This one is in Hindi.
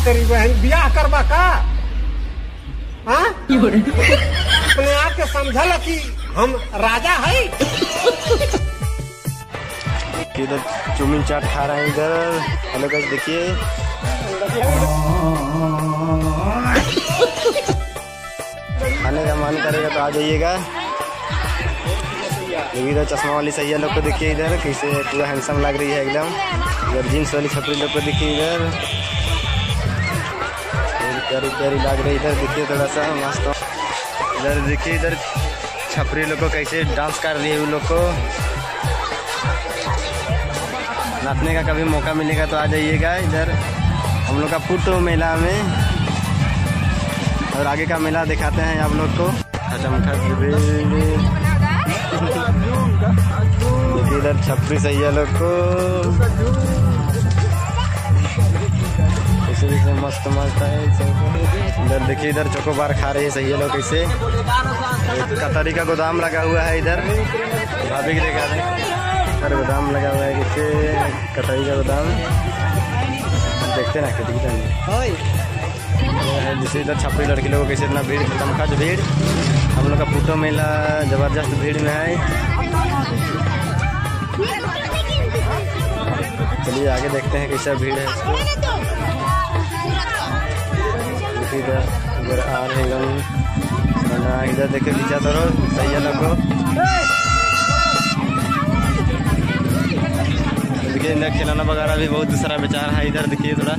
तेरी बहन ब्याह करवा का? हाँ? अपने आप के समझल कि हम राजा है। इधर चौमीन चाट खा रहे हैं इधर। हेलो गाइस देखिए, खाने का मन करेगा तो आ जाइएगा। इधर चश्मा वाली सैया लोग को देखिए, इधर कैसे पूरा हैंडसम लग रही है एकदम। इधर जींस वाली छपरी लोग को देखिए, इधर प्यारी प्यारी लग रही है। इधर देखिए थोड़ा सा मस्त। इधर देखिए, इधर छपरी लोग को कैसे डांस कर रही है। उन लोग को नाचने का कभी मौका मिलेगा तो आ जाइएगा इधर हम लोग का पुट्टो मेला में। और आगे का मेला दिखाते हैं आप लोग को। देखिए इधर छपरी सैया लोग को कैसे मस्त मस्त है। इधर देखिए, इधर चोकोबार खा रही है सैया लोग कैसे। कतरी का गोदाम लगा हुआ है इधर, भाभी की देखा इधर गोदाम लगा हुआ है कैसे, कतरी का गोदाम देखते ना कितनी जैसे। इधर छपरी लड़की लोगों कैसे इतना भीड़, तमखा भीड़। हम लोग का पुट्टो मेला जबरदस्त भीड़ में है। चलिए आगे देखते हैं कैसा भीड़ है इसको। इधर आ रहे हैं, इधर देखिए पीछा करो सैया लोग को। देखिए इधर खिलौना वगैरह भी बहुत सारा बेचारा है। इधर देखिए थोड़ा